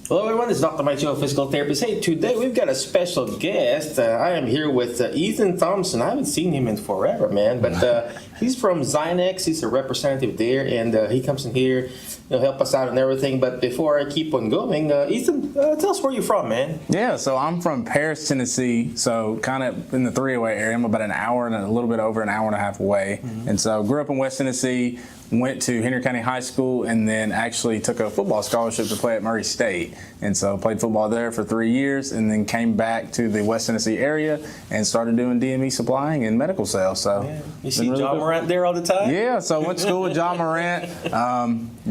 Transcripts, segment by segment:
Hello everyone, it's Dr. Mike Chua, Physical Therapist. Hey, today we've got a special guest. I am here with Ethan Thompson. I haven't seen him in forever, man, but he's from Zynex. He's a representative there, and he comes in here, help us out and everything. But before I keep on going, Ethan, tell us where you're from, man. Yeah, so I'm from Paris, Tennessee, so kind of in the 308 area. I'm about an hour and a little bit over an hour and a half away. And so grew up in West Tennessee, went to Henry County High School, and then actually took a football scholarship to play at Murray State. And so played football there for 3 years, and then came back to the West Tennessee area and started doing DME supplying and medical sales. So yeah. You see really John Morant there all the time? Yeah, so I went to school with John Morant.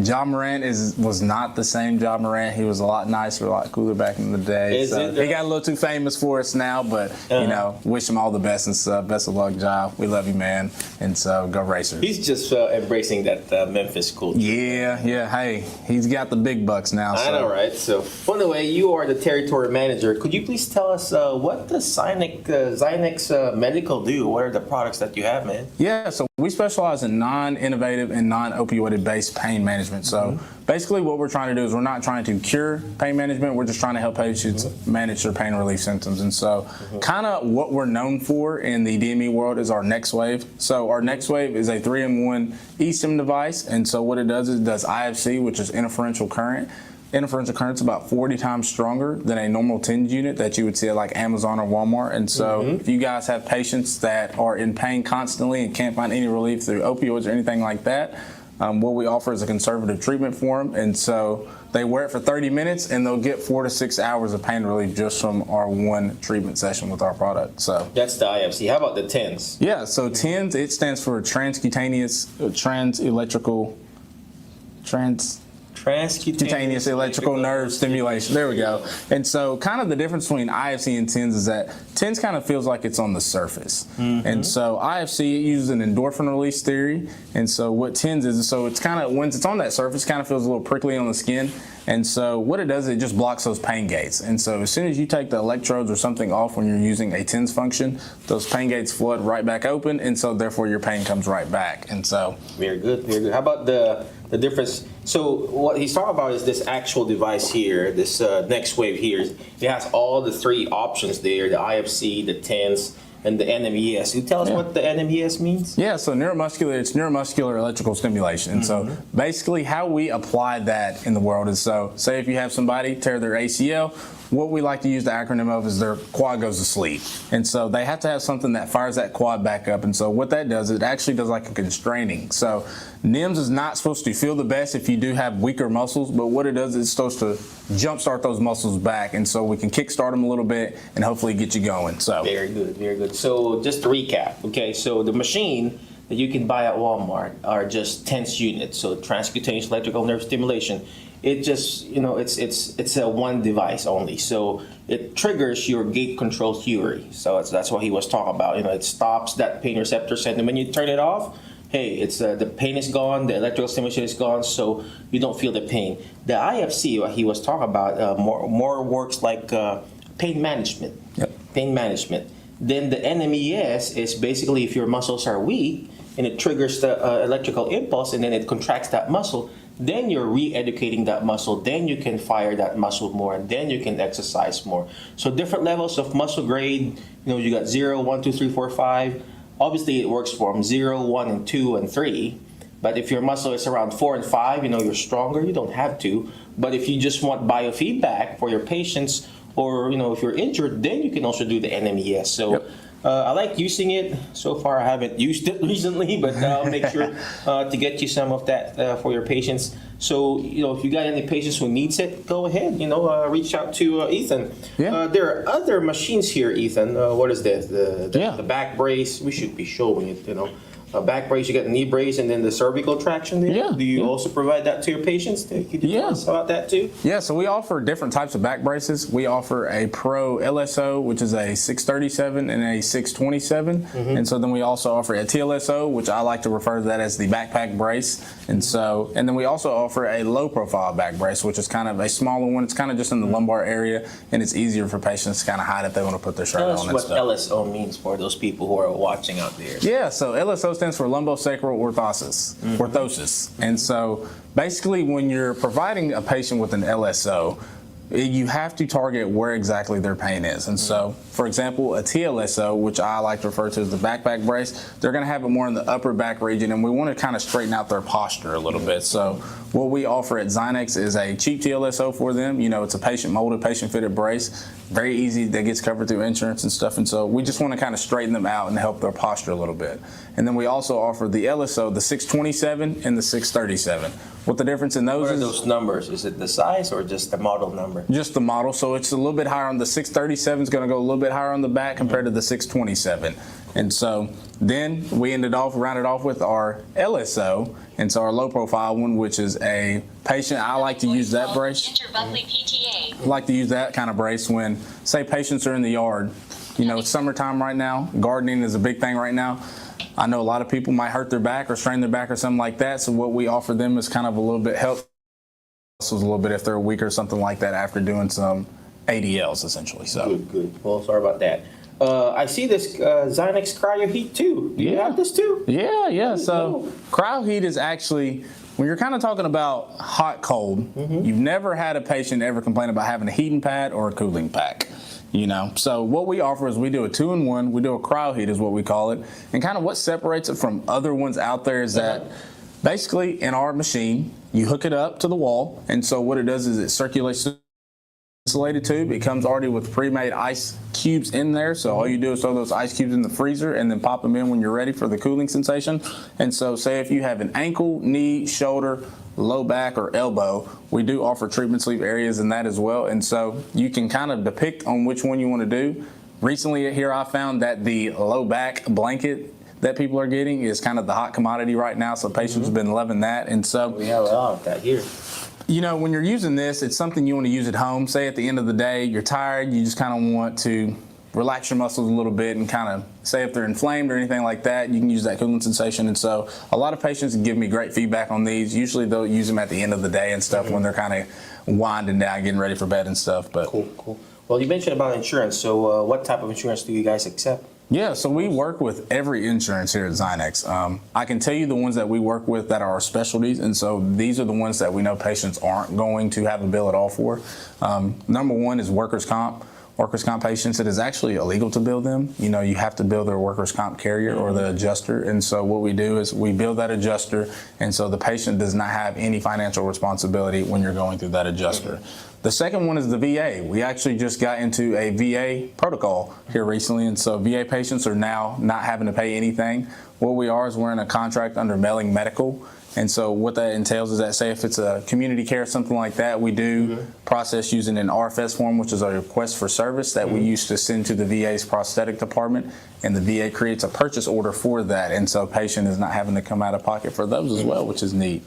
John Morant was not the same John Morant. He was a lot nicer, a lot cooler back in the day. He got a little too famous for us now, but you know, wish him all the best and stuff. Best of luck, John. We love you, man. And so go Racers. He's just embracing that Memphis culture. Yeah. Hey, he's got the big bucks now. I know, right? So, by the way, you are the territory manager. Could you please tell us what does Zynex Medical do? What are the products that you have, man? Yeah, so we specialize in non-innovative and non-opioid-based pain management. So basically what we're trying to do is we're not trying to cure pain management. We're just trying to help patients manage their pain relief symptoms. And so kind of what we're known for in the DME world is our Next Wave. So our Next Wave is a 3-in-1 E-Stim device. And so what it does is it does IFC, which is interferential current. Interferential current's about 40 times stronger than a normal TENS unit that you would see at like Amazon or Walmart. And so if you guys have patients that are in pain constantly and can't find any relief through opioids or anything like that, what we offer is a conservative treatment for them. And so they wear it for 30 minutes and they'll get 4 to 6 hours of pain relief just from our one treatment session with our product. So that's the IFC. How about the TENS? Yeah, so TENS, it stands for transcutaneous transcutaneous electrical nerve stimulation. There we go. And so kind of the difference between IFC and TENS is that TENS kind of feels like it's on the surface. And so IFC, it uses an endorphin release theory. And so what TENS is, so it's kind of, when it's on that surface, kind of feels a little prickly on the skin. And so what it does, it just blocks those pain gates. And so as soon as you take the electrodes or something off when you're using a TENS function, those pain gates flood right back open, and so therefore your pain comes right back. And so very good, very good. How about the difference? So what he's talking about is this actual device here, this Next Wave here. It has all the 3 options there: the IFC, the TENS, and the NMES. You tell us what the NMES means? Yeah, so neuromuscular, it's neuromuscular electrical stimulation. And so basically how we apply that in the world is, so say if you have somebody tear their ACL, what we like to use the acronym of is their quad goes to sleep. And so they have to have something that fires that quad back up. And so what that does, it actually does like a constraining. So NIMS is not supposed to feel the best if you do have weaker muscles, but what it does is it's supposed to jumpstart those muscles back. And so we can kickstart them a little bit and hopefully get you going. So very good, very good. So just to recap, okay, so the machine that you can buy at Walmart are just TENS units, so transcutaneous electrical nerve stimulation. It just, it's a one device only. So it triggers your gate control theory. So that's what he was talking about. It stops that pain receptor center. And when you turn it off, hey, it's the pain is gone, the electrical stimulation is gone, so you don't feel the pain. The IFC, what he was talking about, more works like pain management. Pain management. Then the NMES is basically if your muscles are weak and it triggers the electrical impulse and then it contracts that muscle, then you're re-educating that muscle, then you can fire that muscle more, and then you can exercise more. So different levels of muscle grade, you got 0, 1, 2, 3, 4, 5. Obviously it works for them 0, 1, and 2, and 3. But if your muscle is around 4 and 5, you're stronger, you don't have to. But if you just want biofeedback for your patients, or if you're injured, then you can also do the NMES. So I like using it. So far I haven't used it recently, but I'll make sure to get you some of that for your patients. So if you got any patients who needs it, go ahead, reach out to Ethan. There are other machines here, Ethan. What is this? The back brace. We should be showing it, back brace, you got the knee brace, and then the cervical traction there? Yeah, Do you yeah. also provide that to your patients? Could you tell us about that too? Yeah, so we offer different types of back braces. We offer a Pro LSO, which is a 637 and a 627. And so then we also offer a TLSO, which I like to refer to that as the backpack brace. And then we also offer a low profile back brace, which is kind of a smaller one. It's kind of just in the lumbar area, and it's easier for patients to kind of hide if they want to put their shirt Tell on us and what stuff. LSO means for those people who are watching out there. Yeah, so LSO stands for lumbosacral orthosis. And so basically when you're providing a patient with an LSO, you have to target where exactly their pain is. And so, for example, a TLSO, which I like to refer to as the backpack brace, they're going to have it more in the upper back region, and we want to kind of straighten out their posture a little bit. So what we offer at Zynex is a cheap TLSO for them. You know, it's a patient molded, patient fitted brace, very easy, that gets covered through insurance and stuff. And so we just want to kind of straighten them out and help their posture a little bit. And then we also offer the LSO, the 627 and the 637. What the difference in those What are is? those numbers? Is it the size or just the model number? Just the model, so it's a little bit higher on the 637 is going to go a little bit higher on the back compared to the 627. And so then we rounded off with our LSO, and so our low profile one, which is a patient. I like to use that brace. I like to use that kind of brace when, say, patients are in the yard. You know, it's summertime right now. Gardening is a big thing right now. I know a lot of people might hurt their back or strain their back or something like that. So what we offer them is kind of a little bit help a little bit if they're weak or something like that after doing some ADLs essentially. So Good. Well, sorry about that. I see this Zynex Cryo Heat too. Do you have this too? Yeah. So cryo heat is actually, when you're kind of talking about hot cold, you've never had a patient ever complain about having a heating pad or a cooling pack. You know, so what we offer is we do a 2-in-1. We do a cryo heat is what we call it. And kind of what separates it from other ones out there is that basically in our machine, you hook it up to the wall. And so what it does is it circulates the insulated tube. It comes already with pre-made ice cubes in there. So all you do is throw those ice cubes in the freezer and then pop them in when you're ready for the cooling sensation. And so say if you have an ankle, knee, shoulder, low back, or elbow, we do offer treatment sleeve areas in that as well. And so you can kind of depict on which one you want to do. Recently here I found that the low back blanket that people are getting is kind of the hot commodity right now. So patients have been loving that. And so we have a lot of that here. You know, when you're using this, it's something you want to use at home. Say at the end of the day, you're tired, you just kind of want to relax your muscles a little bit and kind of say if they're inflamed or anything like that, you can use that cooling sensation. And so a lot of patients give me great feedback on these. Usually they'll use them at the end of the day and stuff when they're kind of winding down, getting ready for bed and stuff. But Cool. Well, you mentioned about insurance. So what type of insurance do you guys accept? Yeah, so we work with every insurance here at Zynex. I can tell you the ones that we work with that are our specialties, and so these are the ones that we know patients aren't going to have a bill at all for. Number one is workers' comp. Workers' comp patients, it is actually illegal to bill them. You know, you have to bill their workers' comp carrier or the adjuster, and so what we do is we bill that adjuster, and so the patient does not have any financial responsibility when you're going through that adjuster. The second one is the VA. We actually just got into a VA protocol here recently, and so VA patients are now not having to pay anything. What we are is we're in a contract under Zynex Medical, and so what that entails is that, say if it's a community care, something like that, we do process using an RFS form, which is a request for service that we used to send to the VA's prosthetic department, and the VA creates a purchase order for that, and so patient is not having to come out of pocket for those as well, which is neat.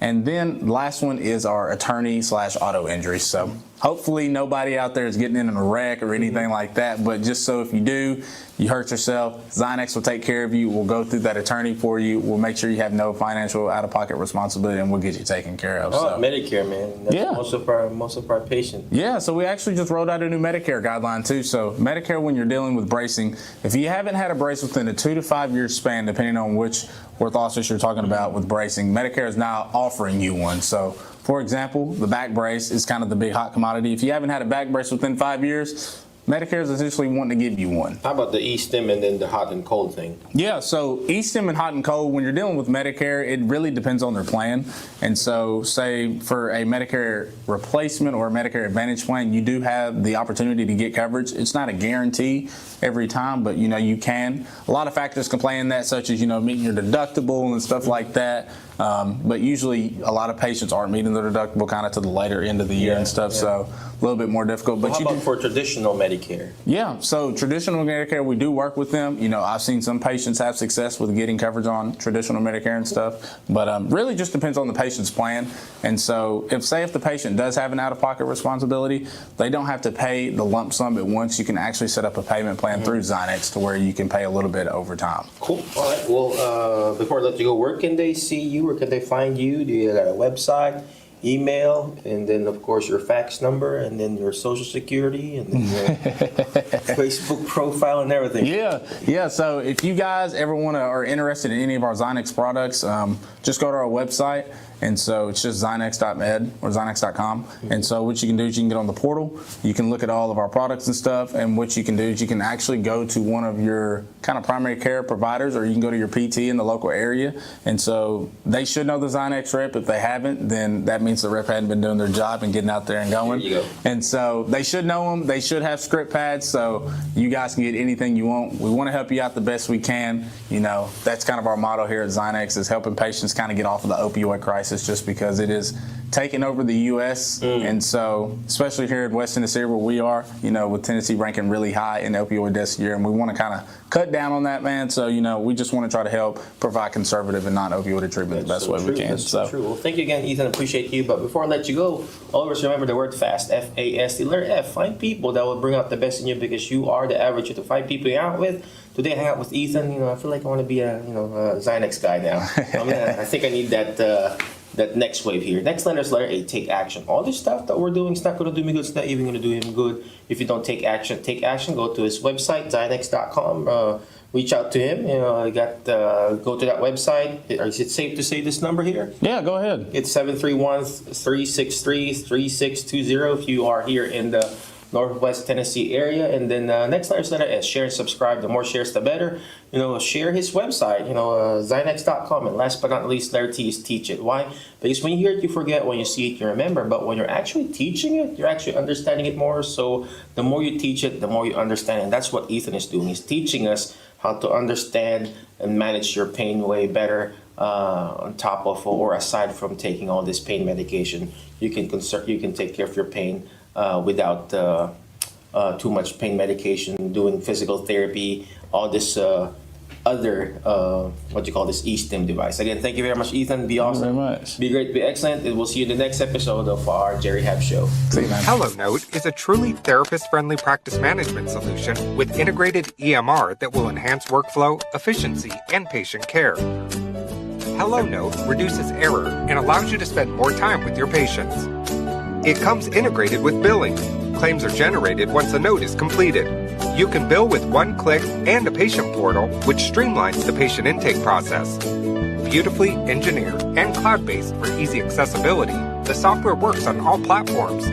And then the last one is our attorney/auto injury. So hopefully nobody out there is getting in a wreck or anything like that, but just so if you do, you hurt yourself, Zynex will take care of you. We'll go through that attorney for you. We'll make sure you have no financial out-of-pocket responsibility, and we'll get you taken care of. Oh, so Medicare, man. That's yeah. Most of our patients. Yeah, so we actually just rolled out a new Medicare guideline too. So Medicare, when you're dealing with bracing, if you haven't had a brace within a 2 to 5 year span, depending on which orthosis you're talking about with bracing, Medicare is now offering you one. So for example, the back brace is kind of the big hot commodity. If you haven't had a back brace within 5 years, Medicare is essentially wanting to give you one. How about the E-Stim and then the hot and cold thing? Yeah, so E-Stim and hot and cold, when you're dealing with Medicare, it really depends on their plan. And so say for a Medicare replacement or a Medicare Advantage plan, you do have the opportunity to get coverage. It's not a guarantee every time, but you know, you can. A lot of factors can play in that, such as, you know, meeting your deductible and stuff like that. But usually a lot of patients aren't meeting their deductible kind of to the later end of the year and stuff. So little bit more difficult. But How about for traditional Medicare? Yeah, so traditional Medicare, we do work with them. You know, I've seen some patients have success with getting coverage on traditional Medicare and stuff, but really just depends on the patient's plan. And so if the patient does have an out-of-pocket responsibility, they don't have to pay the lump sum at once. You can actually set up a payment plan through Zynex to where you can pay a little bit over time. Cool. All right. Well, before I let you go, where can they see you? Where can they find you? Do you got a website, email, and then of course your fax number, and then your social security, and then your Facebook profile and everything? Yeah. So if you guys ever are interested in any of our Zynex products, just go to our website. And so it's just Zynex.med or Zynex.com. And so what you can do is you can get on the portal. You can look at all of our products and stuff. And what you can do is you can actually go to one of your kind of primary care providers, or you can go to your PT in the local area. And so they should know the Zynex rep. If they haven't, then that means the rep hadn't been doing their job and getting out there and going. There you go. And so they should know them. They should have script pads, so you guys can get anything you want. We want to help you out the best we can. You know, that's kind of our motto here at Zynex, is helping patients kind of get off of the opioid crisis, just because it is taking over the U.S. And so, especially here in West Tennessee where we are, you know, with Tennessee ranking really high in opioid deaths a year, and we want to kind of cut down on that, man. So, you know, we just want to try to help provide conservative and non-opioid treatment the best way we can. That's so true. Well, thank you again, Ethan. Appreciate you. But before I let you go, always remember the word FAST, F-A-S-T, letter F. Find people that will bring out the best in you, because you are the average of the 5 people you hang out with. Today I hang out with Ethan. You know, I feel like I want to be a Zynex guy now. I think I need that next wave here. Next letter is letter A, take action. All this stuff that we're doing is not going to do me good. It's not even going to do him good if you don't take action. Take action. Go to his website, Zynex.com. Reach out to him. You know, go to that website. Is it safe to say this number here? Yeah, go ahead. It's 731-363-3620 if you are here in the Northwest Tennessee area. And then next letter is letter S, share and subscribe. The more shares, the better. You know, share his website, Zynex.com. And last but not least, letter T is teach it. Why? Because when you hear it, you forget. When you see it, you remember. But when you're actually teaching it, you're actually understanding it more. So the more you teach it, the more you understand. And that's what Ethan is doing. He's teaching us how to understand and manage your pain way better, on top of or aside from taking all this pain medication. You can take care of your pain without too much pain medication, doing physical therapy, all this other, E-Stim device. Again, thank you very much, Ethan. Be awesome. Thank you very much. Be great, be excellent. And we'll see you in the next episode of our Rehab show. See you, man. HelloNote is a truly therapist-friendly practice management solution with integrated EMR that will enhance workflow, efficiency, and patient care. HelloNote reduces error and allows you to spend more time with your patients. It comes integrated with billing. Claims are generated once a note is completed. You can bill with one click and a patient portal, which streamlines the patient intake process. Beautifully engineered and cloud-based for easy accessibility, the software works on all platforms.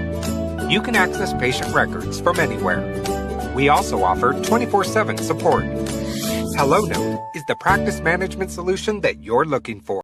You can access patient records from anywhere. We also offer 24/7 support. HelloNote is the practice management solution that you're looking for.